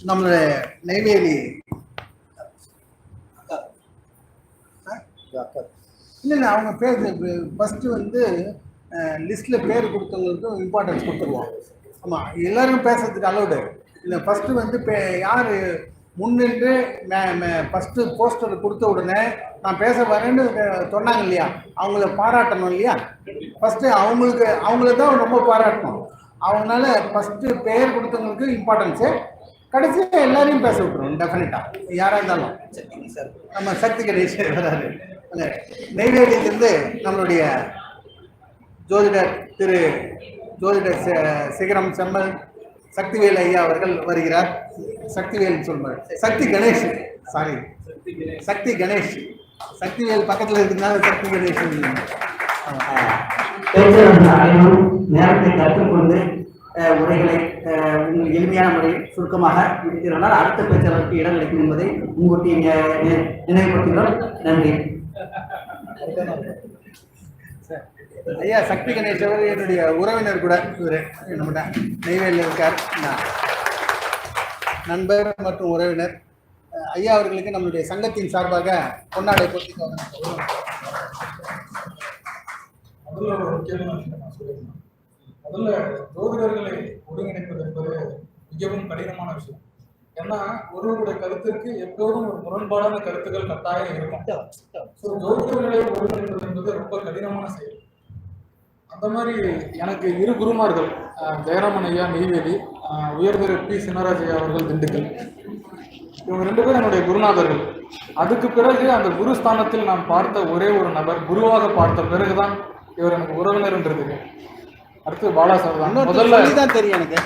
நம்மளுடைய நெய்வேலி இல்லை அவங்க பேர் ஃபஸ்ட்டு வந்து லிஸ்ட்டில் பேர் கொடுத்தவங்களுக்கும் இம்பார்ட்டன்ஸ் கொடுத்துருவோம். ஆமாம், எல்லோரும் பேசுறதுக்கு அலௌடு இல்லை. ஃபஸ்ட்டு வந்து யார் முன்னின்று ஃபஸ்ட்டு போஸ்டர் கொடுத்த உடனே நான் பேச வரேன்னு சொன்னாங்க இல்லையா, அவங்கள பாராட்டணும் இல்லையா. ஃபஸ்ட்டு அவங்கள தான் ரொம்ப பாராட்டணும். அவங்களால ஃபஸ்ட்டு பேர் கொடுத்தவங்களுக்கு இம்பார்ட்டன்ஸு, கடைசியாக எல்லாரையும் பேச விட்டுருவோம் டெஃபினட்டாக, யாராக இருந்தாலும். நம்ம சக்தி கணேஷ் வராரு நெய்வேலியிலிருந்து. நம்மளுடைய ஜோதிடர் சிகரம் செம்மல் சக்திவேல் ஐயா அவர்கள் வருகிறார். சக்திவேல் சொல்வார், சக்தி கணேஷ், சாரி சக்தி கணேஷ். சக்திவேல் பக்கத்தில் இருக்கிறதுனால சக்தி கணேஷ். நேரத்தை கற்றுக்கொண்டு உரைகளை எளிமையான முறையில் சுருக்கமாக இருக்கிறனால் அடுத்த பேச்சாளருக்கு இடம் கிடைக்கும் என்பதை முன்கூட்டி நினைவுபடுத்துகிறோம். நன்றி. ஐயா சக்தி கணேஷ் அவர் என்னுடைய உறவினர் கூட. இவர் நம்மகிட்ட நெய்வேலியில் இருக்கார், நண்பர் மற்றும் உறவினர். ஐயா அவர்களுக்கு நம்மளுடைய சங்கத்தின் சார்பாக பொன்னாடை போட்டி. முதல்ல ஜோதிடர்களை ஒருங்கிணைப்பது என்பது மிகவும் கடினமான விஷயம். ஏன்னா ஒருவருடைய கருத்திற்கு எப்போதும் ஒரு முரண்பாடான கருத்துக்கள் கட்டாயம் இருக்கும். ஜோதிடர்களை ஒருங்கிணைப்பது என்பது ரொம்ப கடினமான செயல். அந்த மாதிரி எனக்கு இரு குருமார்கள், ஜெயராமன் ஐயா நெய்வேலி, உயர்திரு பி சின்னராஜ் ஐயா அவர்கள் திண்டுக்கல். இவங்க 2 பேரும் என்னுடைய குருநாதர்கள். அதுக்கு பிறகு அந்த குருஸ்தானத்தில் நான் பார்த்த ஒரே ஒரு நபர், குருவாக பார்த்த பிறகுதான் இவர் எனக்கு உறவினர்ன்றது. அடுத்து பாலா சார் தான். முதல்ல தான் தெரியும் எனக்கு.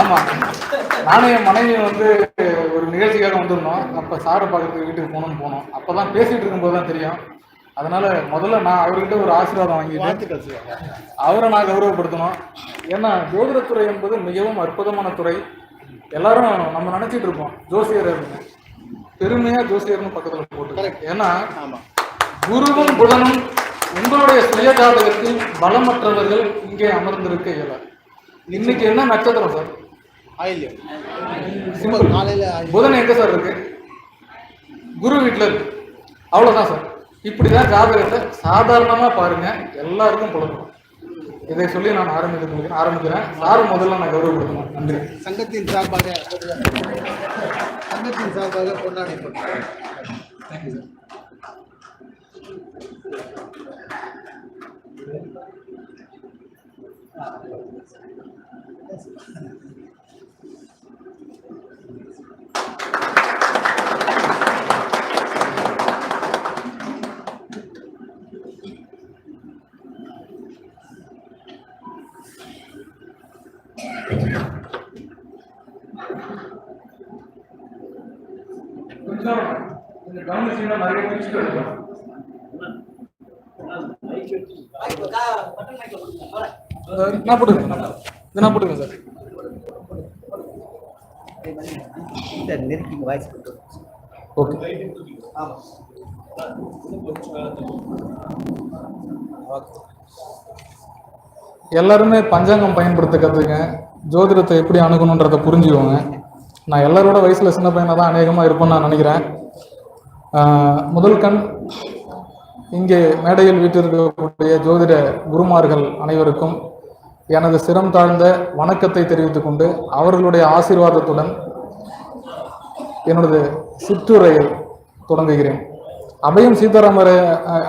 ஆமா, நானும் என் மனைவி வந்து ஒரு நிகழ்ச்சிக்காக வந்திருந்தோம். அப்ப சாரை பார்க்கறதுக்கு வீட்டுக்கு போனோம். அப்பதான் பேசிட்டு இருக்கும்போது தான் தெரியும். அதனால முதல்ல நான் அவர்கிட்ட ஒரு ஆசீர்வாதம் வாங்கிட்டு அவரை நான் கௌரவப்படுத்தணும். ஏன்னா ஜோதிடத்துறை என்பது மிகவும் அற்புதமான துறை. எல்லாரும் நம்ம நினைச்சிட்டு இருப்போம் ஜோசியர் அப்படின்னு, பெருமையா ஜோசியர்னு பக்கத்துல போட்டு. ஏன்னா குருவும் புதனும் உங்களுடைய சுய ஜாதகத்தில் பலமற்றவர்கள் இங்கே அமர்ந்திருக்க இயலாது. இன்னைக்கு என்ன நட்சத்திரம் சார்? ஆயில்யம். புதன் எங்க சார் இருக்கு? குரு வீட்டுல இருக்கு. அவ்வளவுதான் சார். இப்படிதான் ஜாதகத்தை சாதாரணமா பாருங்க, எல்லாருக்கும் புலப்படும். இதை சொல்லி நான் ஆரம்பிக்கிறேன். சார் முதல்ல நான் கௌரவப்படுத்தணும். நன்றி. சங்கத்தின் சார்பாக பொன்னாடை போட்டேன். Thank you sir. கொஞ்சம் கவனிச்சீங்கன்னா நிறைய முடிச்சுட்டு இருக்கலாம். நான் போட்டுக்கிறேன் சார். நெருக்கி வாய்ஸ் ஓகே. எல்லாருமே பஞ்சாங்கம் பயன்படுத்த கற்றுங்க. ஜோதிடத்தை எப்படி அணுகணுன்றதை புரிஞ்சுக்கோங்க. நான் எல்லாரோட வயசுல சின்ன பையனாக தான் அநேகமாக இருப்பேன்னு நான் நினைக்கிறேன். முதல் கண் இங்கே மேடையில் வீட்டிற்கக்கூடிய ஜோதிட குருமார்கள் அனைவருக்கும் எனது சிரம் தாழ்ந்த வணக்கத்தை தெரிவித்துக் கொண்டு அவர்களுடைய ஆசீர்வாதத்துடன் என்னோட சிற்றுரையை தொடங்குகிறேன். அபயம் சீதாராமர்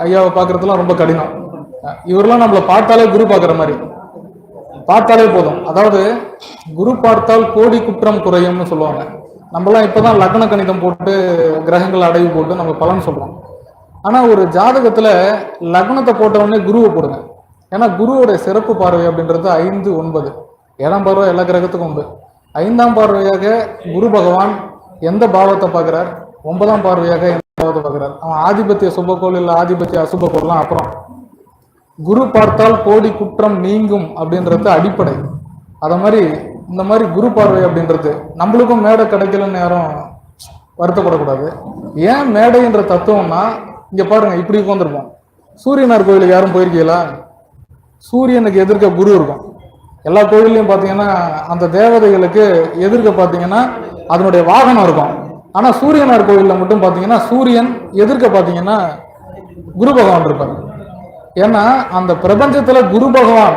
ஐயாவை பார்க்கறதுலாம் ரொம்ப கடினம். இவரெல்லாம் நம்மளை பார்த்தாலே குரு பார்க்குற மாதிரி, பார்த்தாலே போதும். அதாவது குரு பார்த்தால் கோடி குற்றம் குறையும்னு சொல்லுவாங்க. நம்மளாம் இப்போதான் லக்ன கணிதம் போட்டு கிரகங்கள் அடைவு போட்டு நம்ம பலன் சொல்றோம். ஆனா ஒரு ஜாதகத்துல லக்னத்தை போட்ட உடனே குருவை போடுங்க. ஏன்னா குருவோடைய சிறப்பு பார்வை அப்படின்றது 5, 9. 7ஆம் பார்வை எல்லா கிரகத்துக்கும் உண்டு. 5ஆம் பார்வையாக குரு பகவான் எந்த பாவத்தை பார்க்கிறார், 9ஆம் பார்வையாக எந்த பாவத்தை பார்க்கிறார். அவன் ஆதிபத்திய சுபக்கோள் இல்லை ஆதிபத்திய அசுபக்கோள்லாம் அப்புறம். குரு பார்த்தால் கோடி குற்றம் நீங்கும் அப்படின்றது அடிப்படை. அத மாதிரி இந்த மாதிரி குரு பார்வை அப்படின்றது நம்மளுக்கும் மேடை கிடைக்கலன்னு யாரும் வருத்தப்படக்கூடாது. ஏன் மேடைன்ற தத்துவம்னா, இங்க பாருங்க, இப்படி உட்காந்துருப்போம். சூரியனார் கோயிலுக்கு யாரும் போயிருக்கீங்களா? சூரியனுக்கு எதிர்க்க குரு இருக்கும். எல்லா கோயிலையும் பார்த்தீங்கன்னா அந்த தேவதைகளுக்கு எதிர்க்க பார்த்தீங்கன்னா அதனுடைய வாகனம் இருக்கும். ஆனா சூரியனார் கோயில்ல மட்டும் பாத்தீங்கன்னா சூரியன் எதிர்க்க பாத்தீங்கன்னா குரு பகவான் இருப்பார். ஏன்னா அந்த பிரபஞ்சத்துல குரு பகவான்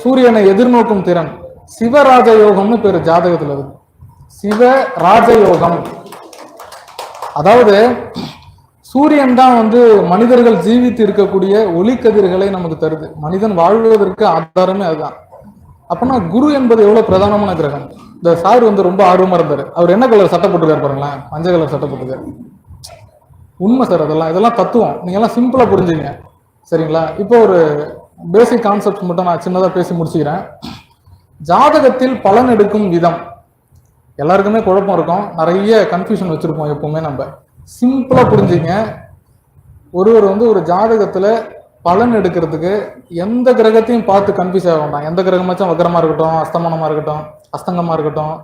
சூரியனை எதிர்நோக்கும் திறன் சிவராஜ யோகம்னு பேரு ஜாதகத்துல இருக்கு. சிவராஜ யோகம், அதாவது சூரியன் தான் வந்து மனிதர்கள் ஜீவித்து இருக்கக்கூடிய ஒளிக்கதிர்களை நமக்கு தருது. மனிதன் வாழ்வதற்கு ஆதாரமே அதுதான். அப்பனா குரு என்பது எவ்வளவு பிரதானமான கிரகம். இந்த சார் வந்து ரொம்ப ஆர்வமா இருந்தாரு. அவர் என்ன கலர் சட்டை போட்டுக்காரு பாருங்களேன், மஞ்சள் கலர் சட்டை போட்டுக்காரு. உண்மை சார், இதெல்லாம் தத்துவம். நீங்க எல்லாம் சிம்பிளா புரிஞ்சுங்க, சரிங்களா? இப்போ ஒரு பேசிக் கான்செப்ட் மட்டும் நான் சின்னதா பேசி முடிச்சுக்கிறேன். ஜாதகத்தில் பலன் எடுக்கும் விதம் எல்லாருக்குமே குழப்பம் இருக்கும், நிறைய கன்ஃபியூஷன் வச்சிருப்போம். எப்பவுமே நம்ம சிம்பிளா புரிஞ்சுங்க. ஒருவர் வந்து ஒரு ஜாதகத்துல பலன் எடுக்கிறதுக்கு எந்த கிரகத்தையும் பார்த்து கன்ஃபியூஸ் ஆக வேண்டாம். எந்த கிரகமாச்சும் வக்கரமா இருக்கட்டும், அஸ்தமனமா இருக்கட்டும், அஸ்தங்கமா இருக்கட்டும்,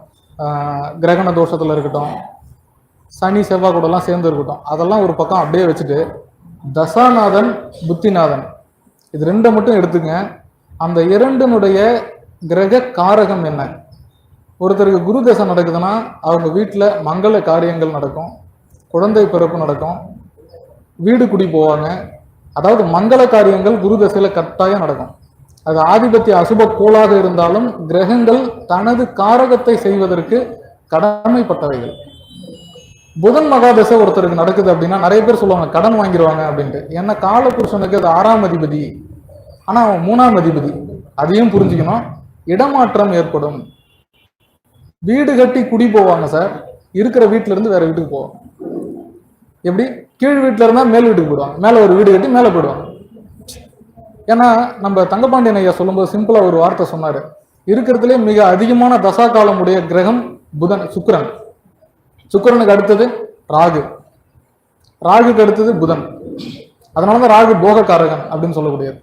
கிரகண தோஷத்துல இருக்கட்டும், சனி செவ்வாய் கூட எல்லாம் சேர்ந்து இருக்கட்டும், அதெல்லாம் ஒரு பக்கம் அப்படியே வச்சுட்டு தசாநாதன் புத்திநாதன் இது ரெண்டை மட்டும் எடுத்துங்க. அந்த இரண்டினுடைய கிரக காரகம் என்ன? ஒருத்தருக்கு குரு தசை நடக்குதுன்னா அவங்க வீட்டில் மங்கள காரியங்கள் நடக்கும், குழந்தை பிறப்பு நடக்கும், வீடு குடி போவாங்க. அதாவது மங்கள காரியங்கள் குரு தசையில கட்டாயம் நடக்கும். அது ஆதிபத்திய அசுப கோளாக இருந்தாலும் கிரகங்கள் தனது காரகத்தை செய்வதற்கு கடமைப்பட்டவைகள். புதன் மகாதசை ஒருத்தருக்கு நடக்குது அப்படின்னா நிறைய பேர் சொல்லுவாங்க கடன் வாங்கிடுவாங்க அப்படின்ட்டு. ஏன்னா காலபுருஷனுக்கு அது 6ஆம் அதிபதி, ஆனா அவன் 3ஆம் அதிபதி. அதையும் புரிஞ்சுக்கணும். இடமாற்றம் ஏற்படும். வீடு கட்டி குடி போவாங்க சார், இருக்கிற வீட்டுல இருந்து வேற வீட்டுக்கு போவாங்க. எப்படி? கீழ் வீட்டுல இருந்தா மேல் வீட்டுக்கு போயிடுவாங்க, மேல ஒரு வீடு கட்டி மேல போயிடுவாங்க. ஏன்னா நம்ம தங்கபாண்டியன் ஐயா சொல்லும்போது சிம்பிளா ஒரு வார்த்தை சொன்னாரு, இருக்கிறதுலே மிக அதிகமான தசா காலம் உடைய கிரகம் புதன், சுக்கிரன். சுக்கிரனுக்கு அடுத்தது ராகு, ராகுக்கு அடுத்தது புதன். அதனாலதான் ராகு போகக்காரகன் அப்படின்னு சொல்லக்கூடியது.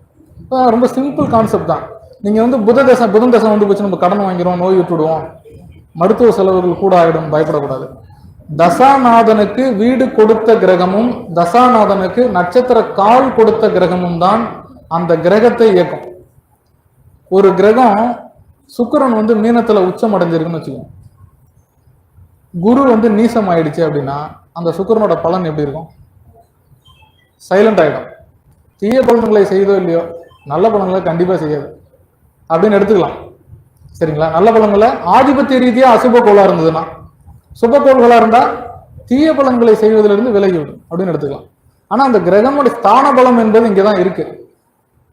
ரொம்ப சிம்பிள் கான்செப்ட் தான். நீங்க வந்து புதன் தசை வந்து போச்சு, நம்ம கடன் வாங்கிறோம், நோய் விட்டுடுவோம், மருத்துவ செலவுகள் கூட ஆயிடும், பயப்படக்கூடாது. தசாநாதனுக்கு வீடு கொடுத்த கிரகமும் தசாநாதனுக்கு நட்சத்திர கால் கொடுத்த கிரகமும் தான் அந்த கிரகத்தை இயக்கும். ஒரு கிரகம் சுக்கிரன் வந்து மீனத்துல உச்சம் அடைஞ்சிருக்குன்னு வச்சுக்கோங்க, குரு வந்து நீசம் ஆயிடுச்சு அப்படின்னா அந்த சுக்கிரனோட பலன் எப்படி இருக்கும்? சைலண்ட் ஆயிடும். தீய பலன்களை செய்தோ இல்லையோ நல்ல பலன்களை கண்டிப்பா செய்யாது அப்படின்னு எடுத்துக்கலாம், சரிங்களா? நல்ல பலன்களை ஆதிபத்திய ரீதியா அசுப கோளா இருந்ததுன்னா, சுப கோள்களா இருந்தா தீய பலன்களை செய்வதிலிருந்து விலகிவிடும் அப்படின்னு எடுத்துக்கலாம். ஆனா அந்த கிரகமோட ஸ்தான பலம் என்பது இங்கதான் இருக்கு.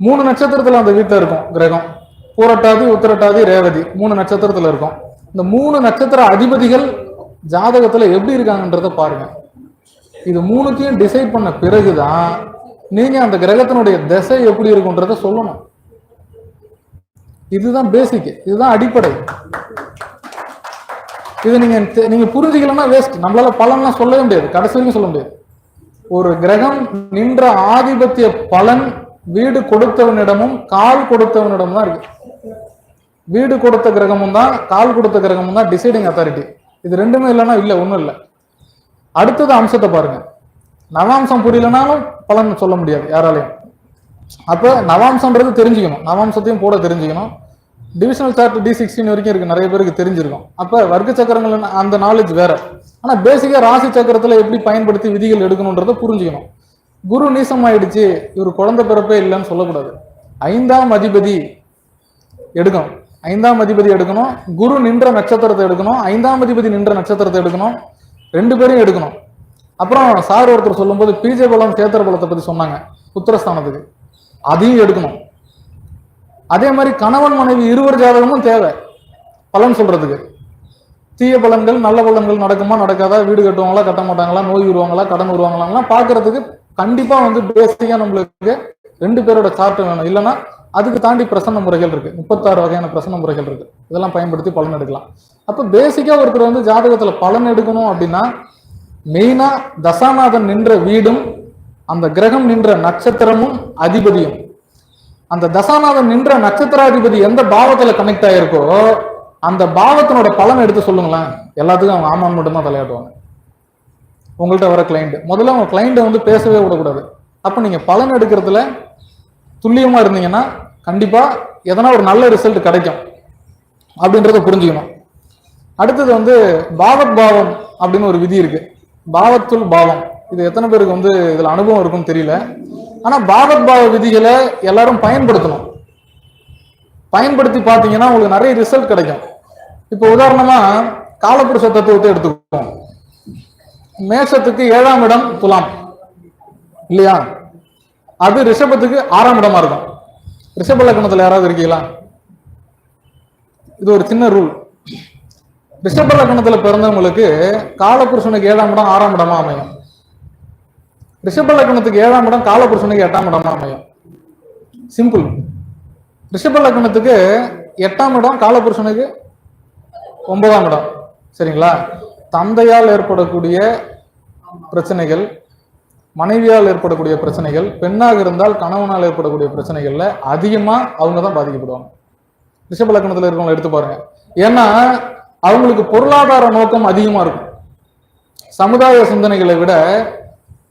3 நட்சத்திரத்துல அந்த வீட்டுல இருக்கும் கிரகம். பூரட்டாதி, உத்திரட்டாதி, ரேவதி 3 நட்சத்திரத்துல இருக்கும். இந்த 3 நட்சத்திர அதிபதிகள் ஜாதகத்துல எப்படி இருக்காங்கன்றத பாருங்க. இது 3த்தையும் டிசைட் பண்ண பிறகுதான் நீங்க அந்த கிரகத்தினுடைய திசை எப்படி இருக்குன்றத சொல்லணும். இதுதான் பேசிக், இதுதான் அடிப்படை. இது நீங்க புரிஞ்சுக்கலன்னா வேஸ்ட். நம்மளால பலன்லாம் சொல்லவே முடியாது, கடைசி வரைக்கும் சொல்ல முடியாது. ஒரு கிரகம் நின்ற ஆதிபத்திய பலன் வீடு கொடுத்தவனிடமும் கால் கொடுத்தவனிடம் தான் இருக்கு. வீடு கொடுத்த கிரகமும் தான் கால் கொடுத்த கிரகமும் தான் டிசைடிங் அத்தாரிட்டி. இது ரெண்டுமே இல்லைன்னா இல்லை, ஒன்றும் இல்லை. அடுத்தது அம்சத்தை பாருங்க. நவாம்சம் புரியலனாலும் பலன் சொல்ல முடியாது யாராலையும். அப்ப நவாம்சம்ன்றது தெரிஞ்சுக்கணும், நவாம்சத்தையும் போட தெரிஞ்சுக்கணும். டிவிஷனல் சார்ட் D16 வரைக்கும் இருக்கு, நிறைய பேருக்கு தெரிஞ்சிருக்கும். அப்ப வர்க்க சக்கரங்கள் அந்த நாலேஜ் வேற. ஆனா பேசிக்கா ராசி சக்கரத்துல எப்படி பயன்படுத்தி விதிகள் எடுக்கணும்ன்றத புரிஞ்சுக்கணும். குரு நீசம் ஆயிடுச்சு, இவர் குழந்தை பிறப்பே இல்லைன்னு சொல்லக்கூடாது. 5ஆம் அதிபதி எடுக்கணும், 5ஆம் அதிபதி எடுக்கணும். குரு நின்ற நட்சத்திரத்தை எடுக்கணும், 5ஆம் அதிபதி நின்ற நட்சத்திரத்தை எடுக்கணும், 2 பேரையும் எடுக்கணும். அப்புறம் சார் ஒருத்தர் சொல்லும்போது பீஜ பலம் கேத்திர பலத்தை பத்தி சொன்னாங்க, புத்திரஸ்தானத்துக்கு, அதையும் எடுக்கணும். அதே மாதிரி கணவன் மனைவி இருவர் ஜாதகமும் தேவை பலன் சொல்றதுக்கு. தீய பலன்கள் நல்ல பலன்கள் நடக்குமா நடக்காதா, வீடு கட்டுவாங்களா கட்ட மாட்டாங்களா, நோய் வருவாங்களா கடன் வருவாங்களாம் பாக்குறதுக்கு கண்டிப்பா வந்து பேசிக்கா நம்மளுக்கு 2 பேரோட சார்ட் வேணும். இல்லைன்னா அதுக்கு தாண்டி பிரசன்ன முறைகள் இருக்கு, 36 வகையான பிரசன்ன முறைகள் இருக்கு. இதெல்லாம் பயன்படுத்தி பலன் எடுக்கலாம். அப்ப பேசிக்கா ஒருத்தர் வந்து ஜாதகத்துல பலன் எடுக்கணும் அப்படின்னா மெயினா தசாநாதன் நின்ற வீடும் அந்த கிரகம் நின்ற நட்சத்திரமும் அதிபதியும். அந்த தசாநாதன் நின்ற நட்சத்திராதிபதி எந்த பாவத்துல கனெக்ட் ஆயிருக்கோ அந்த பாவத்தினோட பலன் எடுத்து சொல்லுங்களேன். எல்லாத்துக்கும் அவங்க ஆமான்னு மட்டும்தான் தலையாட்டுவாங்க. உங்கள்கிட்ட வர கிளைண்ட் முதல்ல அவங்க கிளைண்ட்டை வந்து பேசவே விடக்கூடாது. அப்ப நீங்க பலன் எடுக்கிறதுல துல்லியமா அடுத்தது வந்து பாவத் பாவம் அப்படின்னு ஒரு விதி இருக்கு. பாவத்துல் பாவம், இது எத்தனை பேருக்கு வந்து இதுல அனுபவம் இருக்குன்னு தெரியல. ஆனா பாவத் பாவ விதிகளை எல்லாரும் பயன்படுத்தணும். பயன்படுத்தி பார்த்தீங்கன்னா உங்களுக்கு நிறைய ரிசல்ட் கிடைக்கும். இப்போ உதாரணமா காலபுருஷ தத்துவத்தை எடுத்துக்குவோம். மேஷத்துக்கு 7ஆம் இடம் துலாம் இல்லையா, அது ரிஷபத்துக்கு 6ஆம் இடமா இருக்கும். ரிஷப லக்னத்துல யாராவது இருக்கீங்களா? இது ஒரு சின்ன ரூல். ரிஷப லக்னத்துல பிறந்தவங்களுக்கு காலபுருஷனுக்கு 7ஆம் இடம் 6ஆம் இடமா அமையும். ரிஷப லக்னத்துக்கு 7ஆம் இடம் காலபுருஷனுக்கு 8ஆம் இடமா அமையும். சிம்பிள். ரிஷப லக்னத்துக்கு 8ஆம் இடம் காலபுருஷனுக்கு 9ஆம் இடம். சரிங்களா? தந்தையால் ஏற்படக்கூடிய பிரச்சனைகள், மனைவியால் ஏற்படக்கூடிய பிரச்சனைகள், பெண்ணாக இருந்தால் கணவனால் ஏற்படக்கூடிய பிரச்சனைகள்ல அதிகமா அவங்க தான் பாதிக்கப்படுவாங்க. ரிஷப லக்னத்துல இருக்கவங்க எடுத்து பாருங்க. ஏன்னா அவங்களுக்கு பொருளாதார நோக்கம் அதிகமா இருக்கும். சமுதாய சிந்தனைகளை விட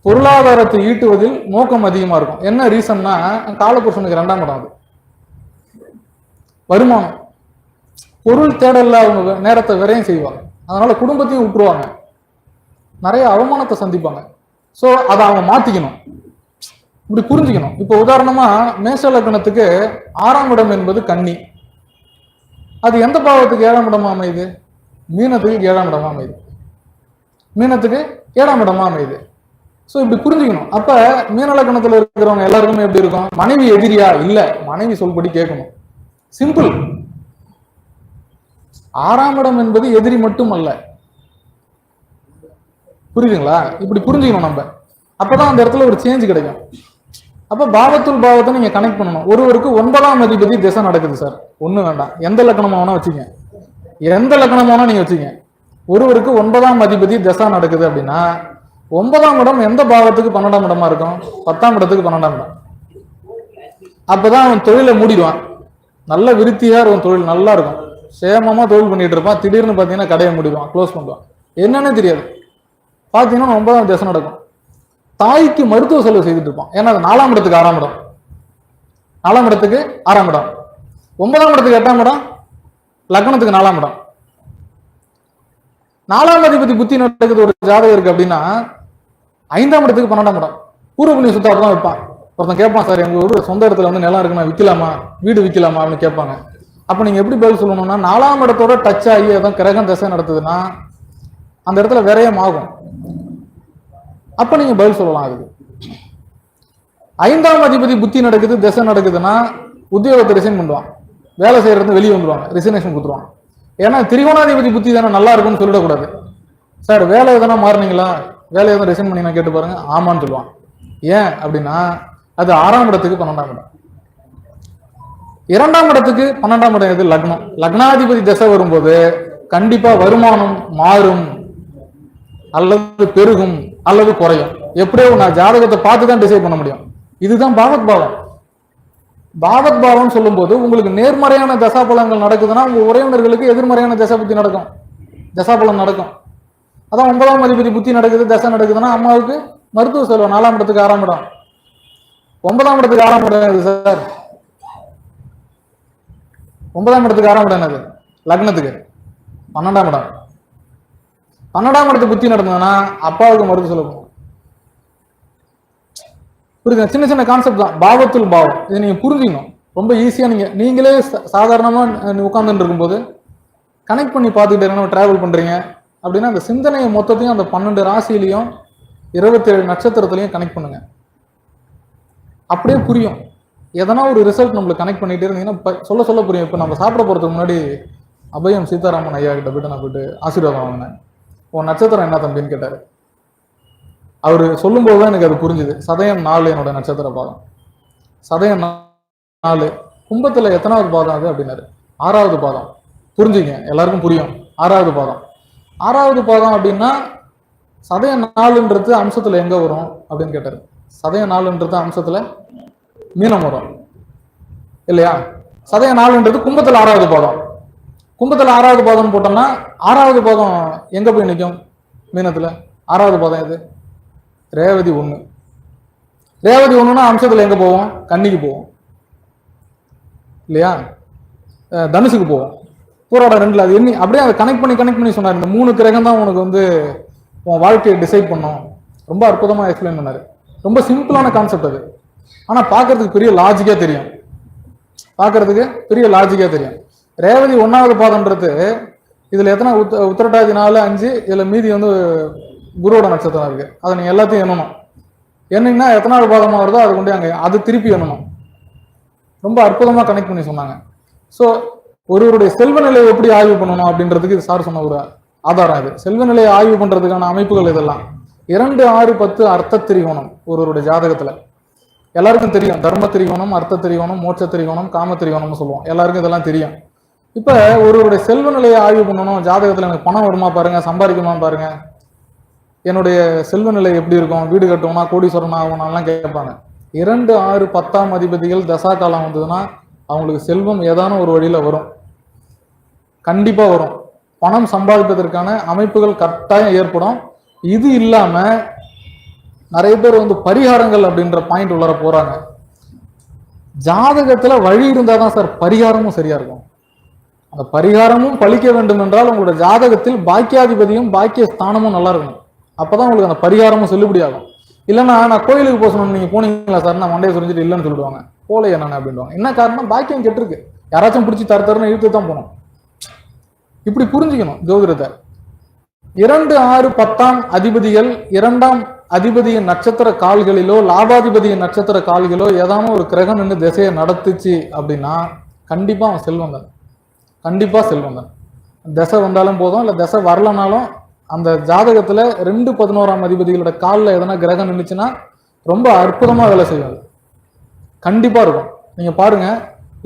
பொருளாதாரத்தை ஈட்டுவதில் நோக்கம் அதிகமா இருக்கும். என்ன ரீசன்னா, காலபுருஷனுக்கு 2ஆம் இடம் அது. வருமானம், பொருள் தேடல்ல அவங்க நேரத்தை விரையும் செய்வாங்க. அதனால குடும்பத்தையும் விட்டுருவாங்க, நிறைய அவமானத்தை சந்திப்பாங்க. ஸோ அதை அவங்க மாத்திக்கணும், இப்படி புரிஞ்சுக்கணும். இப்போ உதாரணமா மேஷ லக்னத்துக்கு 6ஆம் இடம் என்பது கன்னி. அது எந்த பாவத்துக்கு 7ஆம் இடமா அமையுது? மீனத்துக்கு 7ஆம் இடமா அமையுது. மீனத்துக்கு 7ஆம் இடமா அமையுது. ஸோ இப்படி புரிஞ்சுக்கணும். அப்ப மீன லக்னத்துல இருக்கிறவங்க எல்லாருக்குமே எப்படி இருக்கும்? மனைவி எதிரியா? இல்ல, மனைவி சொல்படி கேட்கணும். சிம்பிள். 6ஆம் இடம் என்பது எதிரி மட்டும் அல்ல. புரியுதுங்களா? இப்படி புரிஞ்சுக்கணும் நம்ம. அப்பதான் அந்த இடத்துல ஒரு சேஞ்ச் கிடைக்கும். அப்ப பாவத்துல் பாவத்தை நீங்க கனெக்ட் பண்ணணும். ஒருவருக்கு 9ஆம் அதிபதி திசை நடக்குது சார், ஒண்ணு வேண்டாம், எந்த லக்னமா வேணா வச்சுங்க, எந்த லக்னமா வேணா நீங்க வச்சுங்க. ஒருவருக்கு 9ஆம் அதிபதி திசை நடக்குது அப்படின்னா 9ஆம் இடம் எந்த பாவத்துக்கு 12ஆம் இடமா இருக்கும்? 10ஆம் இடத்துக்கு 12ஆம் இடம். அப்பதான் அவன் தொழிலை மூடிடுவான். நல்ல விருத்தியா இருக்கும், தொழில் நல்லா இருக்கும், சேமமா தொழில் பண்ணிட்டு இருப்பான். திடீர்னு பாத்தீங்கன்னா கடையை மூடிடுவான், க்ளோஸ் பண்ணுவான். என்னன்னு தெரியாது. பாத்தீங்கன்னா 9ஆம் திசை நடக்கும். தாய்க்கு மருத்துவ செலவு செய்துட்டு இருப்பான். ஏன்னா அது 4ஆம் இடத்துக்கு 6ஆம் இடம், 4ஆம் இடத்துக்கு 6ஆம் இடம், 9ஆம் இடத்துக்கு 8ஆம் இடம், லக்னத்துக்கு 4ஆம் இடம். 4ஆம் அதிபதி புத்தி நடக்குது ஒரு ஜாதகம் இருக்கு அப்படின்னா 5ஆம் இடத்துக்கு 12ஆம் இடம். பூர்வ புண்ணிய சுத்தாப்பு தான் வைப்பான். ஒருத்தன் கேட்பான், சார் எங்க ஊர் சொந்த இடத்துல வந்து நிலம் இருக்குன்னா விற்கலாமா, வீடு விற்கலாமா அப்படின்னு கேட்பாங்க. அப்ப நீங்க எப்படி பதில் சொல்லணும்னா, 4ஆம் இடத்தோட டச் ஆகி அதான் கிரகம் திசை நடத்துதுன்னா அந்த இடத்துல விரயம் ஆகும். அப்ப நீங்க பதில் சொல்லலாம் அதுக்கு. 5ஆம் அதிபதி புத்தி நடக்குது, திசை நடக்குதுன்னா உத்தியோகத்தை ரிசைன் பண்ணுவான், வேலை செய்யறது வெளியே வந்துருவாங்க, ரிசைனேஷன் கொடுத்துருவாங்க. ஏன்னா திரிகோணாதிபதி புத்தி தானே நல்லா இருக்கும்னு சொல்லிடக்கூடாது. சார் வேலை எதனா மாறினீங்களா, வேலை எதனா ரிசைன் பண்ணி நான் கேட்டு பாருங்க, ஆமான்னு சொல்லுவான். ஏன் அப்படின்னா அது 6ஆம் இடத்துக்கு 12ஆம் இடம். 2ஆம் இடத்துக்கு 12ஆம் இடம் எது? லக்னம். லக்னாதிபதி திசை வரும்போது கண்டிப்பா வருமானம் மாறும், அல்லது பெருகும், அல்லது குறையும். எப்படியோ நான் ஜாதகத்தை பார்த்து தான் டிசைட் பண்ண முடியும். இதுதான் பாவத் பாவம். பாவத் பாவம் சொல்லும் போது உங்களுக்கு நேர்மறையான தசாபலங்கள் நடக்குதுன்னா உங்க உறவினர்களுக்கு எதிர்மறையான தசா புத்தி நடக்கும், தசாபலம் நடக்கும். அதான் 9ஆம் அதிபதி புத்தி நடக்குது, தசை நடக்குதுன்னா அம்மாவுக்கு மருத்துவ செலவு. 4ஆம் இடத்துக்கு 6ஆம் இடம், 9ஆம் இடத்துக்கு 6ஆம் இடம் எது சார்? 9ஆம் இடத்துக்கு 6ஆம் இடம் என்னது? லக்னத்துக்கு 12ஆம் இடம். 12ஆம் இடத்துக்கு புத்தி நடந்ததுன்னா அப்பாவுக்கு மருத்துவ செலவு. புரியுது? சின்ன சின்ன கான்செப்ட் தான், பாவத்துல் பாவம். இதை நீங்க புரிஞ்சுக்கணும். ரொம்ப ஈஸியா நீங்களே சாதாரணமா உட்கார்ந்துட்டு இருக்கும்போது கனெக்ட் பண்ணி பார்த்துக்கிட்டு என்ன டிராவல் பண்றீங்க அப்படின்னா அந்த சிந்தனையை மொத்தத்தையும் அந்த 12 ராசியிலையும் 27 நட்சத்திரத்திலையும் கனெக்ட் பண்ணுங்க. அப்படியே புரியும். எதனா ஒரு ரிசல்ட் நம்மளுக்கு கனெக்ட் பண்ணிட்டே இருந்தீங்கன்னா சொல்ல புரியும். இப்போ நம்ம சாப்பிட போறதுக்கு முன்னாடி அபயம் சீதாராமன் ஐயா கிட்ட போயிட்டு நான் போயிட்டு ஆசீர்வாதம் வாங்கினேன். உன் நட்சத்திரம் என்ன தம்பின்னு கேட்டாரு. அவரு சொல்லும் போதுதான் எனக்கு அது புரிஞ்சுது. சதயம் 4 என்னோட நட்சத்திர பாதம். சதயம் 4 கும்பத்துல எத்தனாவது பாதம் அது அப்படின்னாரு. 6வது பாதம். புரிஞ்சுங்க, எல்லாருக்கும் புரியும். 6வது பாதம். 6வது பாதம் அப்படின்னா சதயம் 4ன்றது அம்சத்துல எங்க வரும் அப்படின்னு கேட்டாரு. சதயம் 4ன்றது அம்சத்துல மீனம் வரும் இல்லையா? சதயம் 4ன்றது கும்பத்துல 6வது பாதம். கும்பத்துல 6வது பாதம் போட்டோம்னா 6வது பாதம் எங்க போய் நிற்கும்? மீனத்துல. 6வது பாதம் எது? ரேவதி 1. ரேவதி 1ன்னா அம்சத்துல எங்க போவோம்? கன்னிக்கு போவோம் இல்லையா? தனுசுக்கு போவோம். போராடம் 2ல அது எண்ணி அப்படியே அதை கனெக்ட் பண்ணி சொன்னார். இந்த 3 கிரகம் தான் உனக்கு வந்து உன் வாழ்க்கையை டிசைட் பண்ணும். ரொம்ப அற்புதமா எக்ஸ்பிளைன் பண்ணாரு. ரொம்ப சிம்பிளான கான்செப்ட் அது. ஆனா பாக்குறதுக்கு பெரிய லாஜிக்கா தெரியும். ரேவதி 1வது பாதம்ன்றது இதுல எத்தனை உத்திரட்டாதி 4 5 இதுல மீதி வந்து குருவோட நட்சத்திரம் இருக்கு. அதை நீங்க எல்லாத்தையும் எண்ணணும். என்னன்னா எத்தனாவது பாதமா வருதோ அது கொண்டு அங்க அது திருப்பி எண்ணணும். ரொம்ப அற்புதமா கனெக்ட் பண்ணி சொன்னாங்க. ஸோ ஒருவருடைய செல்வ நிலையை எப்படி ஆய்வு பண்ணணும் அப்படின்றதுக்கு இது சார் சொன்ன ஒரு ஆதாரம். இது செல்வ நிலையை ஆய்வு பண்றதுக்கான அமைப்புகள் இதெல்லாம் 2 6 10 அர்த்த திரிகோணம் ஒருவருடைய ஜாதகத்துல எல்லாருக்கும் தெரியும். தர்ம திரிகோணம், அர்த்த திரிகோணம், மோட்ச திரிகோணம், காம திரிகோணம்னு சொல்லுவோம். எல்லாருக்கும் இதெல்லாம் தெரியும். இப்ப ஒருவருடைய செல்வ நிலையை ஆய்வு பண்ணணும். ஜாதகத்துல எனக்கு பணம் வருமா பாருங்க, சம்பாதிக்குமா பாருங்க, என்னுடைய செல்வ நிலை எப்படி இருக்கும், வீடு கட்டுவோம்னா கோடீஸ்வரன் ஆகணும்லாம் கேட்பாங்க. 2 6 10ஆம் அதிபதிகள் தசா காலம் வந்ததுன்னா அவங்களுக்கு செல்வம் ஏதான ஒரு வழியில வரும், கண்டிப்பா வரும். பணம் சம்பாதிப்பதற்கான அமைப்புகள் கட்டாயம் ஏற்படும். இது இல்லாம நிறைய பேர் வந்து பரிகாரங்கள் அப்படின்ற பாயிண்ட் உள்ளார போறாங்க. ஜாதகத்துல வழி இருந்தாதான் சார் பரிகாரமும் சரியா இருக்கும். அந்த பரிகாரமும் பலிக்க வேண்டும் என்றால் உங்களோட ஜாதகத்தில் பாக்கியாதிபதியும் பாக்கிய ஸ்தானமும் நல்லா இருக்கணும். அப்பதான் உங்களுக்கு அந்த பரிகாரமும் செல்லுபடி ஆகும். இல்லைன்னா நான் கோயிலுக்கு போக சொன்னோம், நீங்க போனீங்களா சார், நான் மண்டையை சொல்லிட்டு இல்லைன்னு சொல்லிடுவாங்க. போல என்னன்னு அப்படின்வாங்க. என்ன காரணம்? பாக்கியம் கெட்டிருக்கு. யாராச்சும் பிடிச்சி தரன்னு இழுத்து தான் போகணும். இப்படி புரிஞ்சுக்கணும் ஜோதிடத்தை. 2 6 10ஆம் அதிபதிகள் 2ஆம் அதிபதியின் நட்சத்திர கால்களிலோ லாபாதிபதியின் நட்சத்திர கால்களோ ஏதான ஒரு கிரகம் நின்று திசையை நடத்துச்சு அப்படின்னா கண்டிப்பா அவன் செல்வம் தான். கண்டிப்பா செல்வம் தான். திசை வந்தாலும் போதும், இல்லை திசை வரலனாலும் அந்த ஜாதகத்துல 2 11ஆம் அதிபதிகளோட காலில் எதனா கிரகம் நின்றுச்சுன்னா ரொம்ப அற்புதமா வேலை செய்யும். கண்டிப்பா இருக்கும். நீங்க பாருங்க,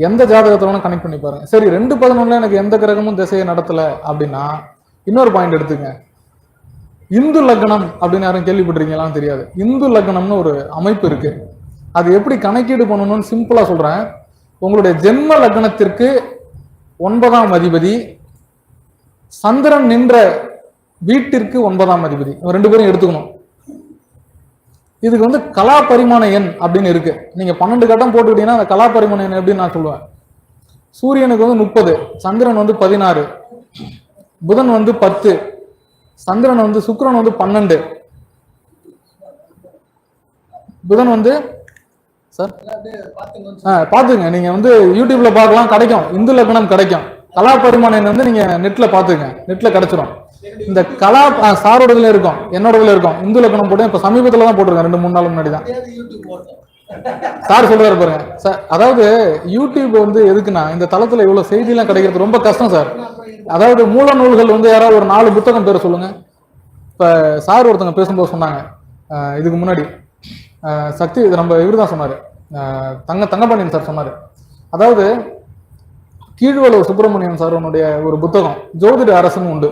எந்த ஜாதகத்துல கனெக்ட் பண்ணி பாருங்க. சரி 2 11ல எனக்கு எந்த கிரகமும் திசையை நடத்தல அப்படின்னா இன்னொரு பாயிண்ட் எடுத்துங்க. இந்து லக்னம் அப்படின்னு யாரும் கேள்விப்பட்டிருக்கீங்களான்னு தெரியாது. இந்து லக்னம்னு ஒரு அமைப்பு இருக்கு. அது எப்படி கணக்கீடு பண்ணணும்னு சிம்பிளா சொல்றேன். உங்களுடைய ஜென்ம லக்னத்திற்கு 9ஆம் அதிபதி, சந்திரன் நின்ற வீட்டிற்கு 9ஆம் அதிபதி, 2 பேரும் எடுத்துக்கணும். இதுக்கு வந்து கலா பரிமாண எண் அப்படின்னு இருக்கு. நீங்க 12 கட்டம் போட்டுக்கிட்டீங்கன்னா அந்த கலா பரிமாண எண் எப்படின்னு நான் சொல்லுவேன். சூரியனுக்கு வந்து 30, சந்திரன் வந்து 16, புதன் வந்து 10, சந்திரன் வந்து சுக்கிரன் வந்து 12, புதன் வந்து சார் பாத்துங்க. நீங்க வந்து யூடியூப்ல பார்க்கலாம், கிடைக்கும். இந்து லக்னம் கிடைக்கும். கலா பரிமாண எண் வந்து நீங்க நெட்ல பாத்துங்க, நெட்ல கிடைச்சிடும். இந்த கலா சாரோடதுல இருக்கும், என்னோடதுல இருக்கும். இந்து லக்னம் போட்டு இப்ப சமீபத்துல தான் போட்டிருக்கேன், 2-3 நாள் முன்னாடி தான். சார் சொல்றாரு பாருங்க சார். அதாவது யூடியூப் வந்து எதுக்குன்னா இந்த தளத்துல இவ்வளவு செய்தி எல்லாம் கிடைக்கிறது ரொம்ப கஷ்டம் சார். அதாவது மூல நூல்கள் வந்து யாராவது ஒரு 4 புத்தகம் பேரை சொல்லுங்க. இப்ப சார் ஒருத்தவங்க பேசும்போது சொன்னாங்க, இதுக்கு முன்னாடி சக்தி, இது நம்ம இவர் தான் சொன்னாரு, தங்கபாண்டியன் சார் சொன்னாரு. அதாவது கீழ்வளவு சுப்பிரமணியன் சார் ஒரு புத்தகம் ஜோதிட அரசுன்னு உண்டு.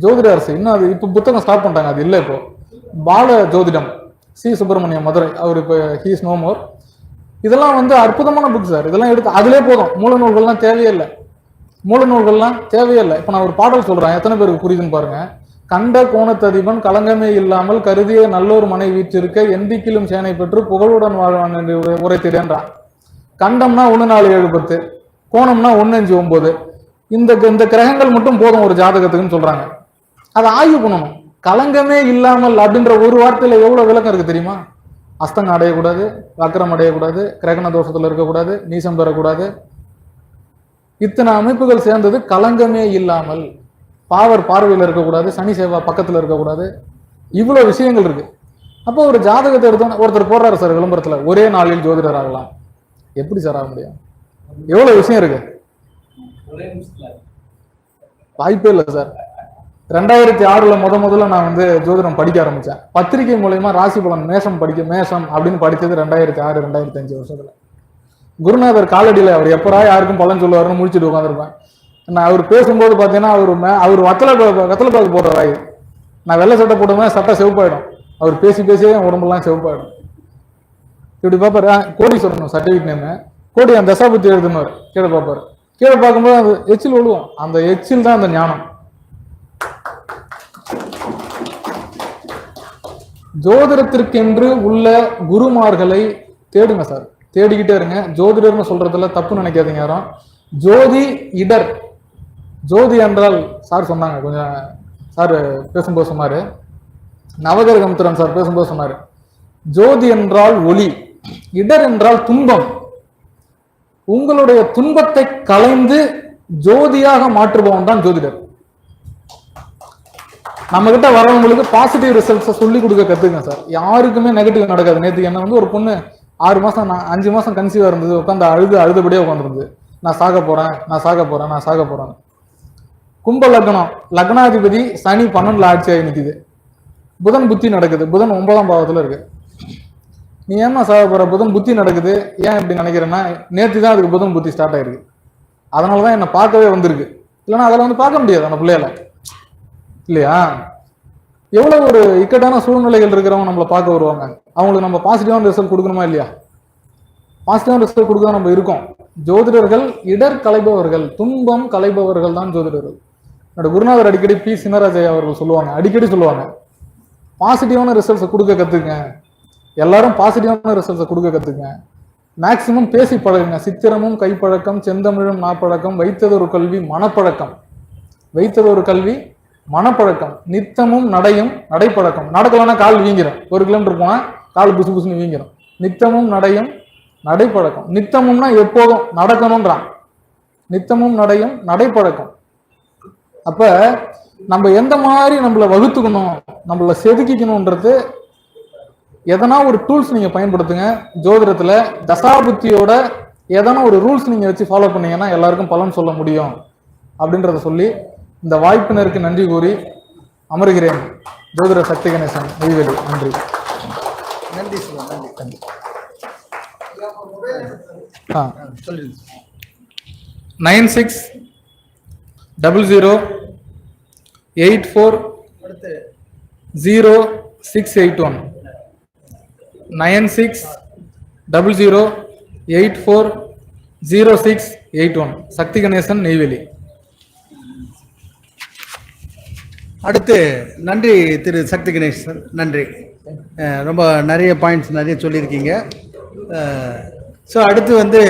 ஜோதிட அரசு இன்னும் அது இப்ப புத்தகம் ஸ்டாப் பண்ணிட்டாங்க, அது இல்லை இப்போ. பால ஜோதிடம் சி சுப்பிரமணியம் மதுரை, அவர் இப்போ ஹீஸ் நோ மோர். இதெல்லாம் வந்து அற்புதமான புக் சார். இதெல்லாம் எடுத்து அதிலே போதும். மூல நூல்கள்லாம் தேவையில்லை. இப்ப நான் ஒரு பாடல் சொல்றேன், எத்தனை பேருக்கு புரியுதுன்னு பாருங்க. கண்ட கோணத்ததிபன் கலங்கமே இல்லாமல் கருதிய நல்லோர் மனை வீற்றிருக்க எந்திக்கிலும் சேனை பெற்று புகழுடன் வாழ்வான் என்று உரைத்திடன்றான். கண்டம்னா 1 4 7 10, கோணம்னா 1 5 9. இந்த கிரகங்கள் மட்டும் போதும் ஒரு ஜாதகத்துக்குன்னு சொல்றாங்க. அதை ஆய்வு பண்ணணும். கலங்கமே இல்லாமல் அப்படின்ற ஒரு வார்த்தையில எவ்வளவு விளக்கம் இருக்கு தெரியுமா? அஸ்தங்கம் அடையக்கூடாது, வக்கரம் அடையக்கூடாது, கிரகண தோஷத்துல இருக்கக்கூடாது, நீசம் பெறக்கூடாது. இத்தனை அமைப்புகள் சேர்ந்தது கலங்கமே இல்லாமல். பாவர் பார்வையில் இருக்கக்கூடாது, சனி சேவா பக்கத்துல இருக்கக்கூடாது. இவ்வளவு விஷயங்கள் இருக்கு. அப்போ ஒரு ஜாதகத்தை எடுத்தோம், ஒருத்தர் போடுறாரு சார் விளம்பரத்துல, ஒரே நாளில் ஜோதிடர் ஆகலாம். எப்படி சார் ஆக முடியும்? எவ்வளவு விஷயம் இருக்கு, வாய்ப்பே இல்லை சார். 2006ல முதல்ல நான் வந்து ஜோதிடம் படிக்க ஆரம்பிச்சேன். பத்திரிகை மூலயமா ராசி பலன் மேஷம் அப்படின்னு படிச்சது 2006 2005 வருஷத்துல. குருநாதர் காலடியில அவர் எப்பரா யாருக்கும் பலன் சொல்லுவாருன்னு முடிச்சுட்டு உட்காந்துருப்பேன். நான் அவர் பேசும்போது பார்த்தீங்கன்னா அவர் வெத்தலைப்பாக்கு போடுறாரு. நான் வெள்ளை சட்டை போடுவேன், சட்டை செவப்பாயிடும். அவர் பேசியே என் உடம்புலாம் செவப்பாயிடும். இப்படி பார்ப்பாரு, கோடி சொல்லணும் சர்டிஃபிகேட் நேம், கோடி அந்த தசாபுத்தி எழுதுனாரு. கீழே பார்ப்பாரு, கீழே பார்க்கும்போது அந்த எச்சில் விழுவோம். அந்த எச்சில் தான் அந்த ஞானம். ஜோதிடத்திற்கென்று உள்ள குருமார்களை தேடுங்க சார், தேடிக்கிட்டே இருங்க. ஜோதிடர்னு சொல்றதுல தப்பு நினைக்காதீங்க யாரும். ஜோதி இடர் ஜோதி என்றால் சார் சொன்னாங்க, கொஞ்சம் சார் பேசும்போது சொன்னாரு, நவகிரகமுத்திரன் சார் பேசும்போது சொன்னாரு, ஜோதி என்றால் ஒளி, இடர் என்றால் துன்பம். உங்களுடைய துன்பத்தை கலைந்து ஜோதியாக மாற்றுபவன் தான் ஜோதிடர். நம்ம கிட்ட வரவங்களுக்கு பாசிட்டிவ் ரிசல்ட்ஸை சொல்லி கொடுக்க கத்துங்க சார். யாருக்குமே நெகட்டிவ் நடக்காது. நேற்று என்ன வந்து ஒரு பொண்ணு 6 மாசம் 5 மாசம் கன்சீவா இருந்தது, உட்காந்து அழுதுபடியே உட்காந்துருந்தது. நான் சாக போறேன், நான் சாக போறேன், நான் சாக போறேன். கும்ப லக்னம், லக்னாதிபதி சனி 12ல ஆட்சியாகி நிக்குது. புதன் புத்தி நடக்குது, புதன் 9ஆம் பாவத்துல இருக்கு. நீ ஏமா சாக போற? புதன் புத்தி நடக்குது. ஏன் இப்படி நினைக்கிறேன்னா, நேற்று தான் அதுக்கு புதன் புத்தி ஸ்டார்ட் ஆயிருக்கு. அதனாலதான் என்னை பார்க்கவே வந்திருக்கு. இல்லைன்னா அதில் வந்து பார்க்க முடியாது அந்த பிள்ளையால, இல்லையா? எவ்வளவு ஒரு இக்கட்டான சூழ்நிலைகள் இருக்கிறவங்க நம்மளை பார்க்க வருவாங்க. அவங்களுக்கு நம்ம பாசிட்டிவான ரிசல்ட் கொடுக்கணுமா இல்லையா? பாசிட்டிவான ரிசல்ட் கொடுக்க நம்ம இருக்கோம். ஜோதிடர்கள் இடர் கலைபவர்கள், துன்பம் கலைபவர்கள் தான் ஜோதிடர்கள். என்னோட குருநாதர் அடிக்கடி பி சின்னராஜையா அவர்கள் சொல்லுவாங்க, அடிக்கடி சொல்லுவாங்க, பாசிட்டிவான ரிசல்ட்ஸை கொடுக்க கத்துங்க. எல்லாரும் பாசிட்டிவான ரிசல்ட்ஸை கொடுக்க கத்துங்க. மேக்சிமம் பேசி பழகுங்க. சித்திரமும் கைப்பழக்கம், செந்தமிழும் நாப்பழக்கம், வைத்ததொரு கல்வி மனப்பழக்கம். வைத்ததொரு கல்வி மனப்பழக்கம். நித்தமும் நடையும் நடைப்பழக்கம். நடக்கலன்னா கால் வீங்கிரும். 1 கிலோமீட்டர் போனா கால் புசு புசுன்னு வீங்கிரும். நித்தமும் நடையும் நடைப்பழக்கம். நித்தமும்னா எப்போதும் நடக்கணும்ன்றான். நித்தமும் நடையும் நடைப்பழக்கம். அப்ப நம்ம எந்த மாதிரி நம்மளை வகுத்துக்கணும், நம்மளை செதுக்கிக்கணும்ன்றது எதனா ஒரு டூல்ஸ் நீங்க பயன்படுத்துங்க. ஜோதிடத்துல தசாபுத்தியோட எதனா ஒரு ரூல்ஸ் நீங்க வச்சு ஃபாலோ பண்ணீங்கன்னா எல்லாருக்கும் பலன் சொல்ல முடியும் அப்படின்றத சொல்லி இந்த வாய்ப்பினருக்கு நன்றி கூறி அமர்கிறேன். ஜோதிட சக்தி கணேசன், நெய்வேலி. நன்றி. நன்றி சார், நன்றி. சொல்லுங்க. 9600840681 9600840681 சக்தி கணேசன், நெய்வேலி. அடுத்து நன்றி திரு சக்தி கணேசன், நன்றி. ரொம்ப நிறைய பாயிண்ட்ஸ் நிறைய சொல்லியிருக்கீங்க. ஸோ அடுத்து வந்து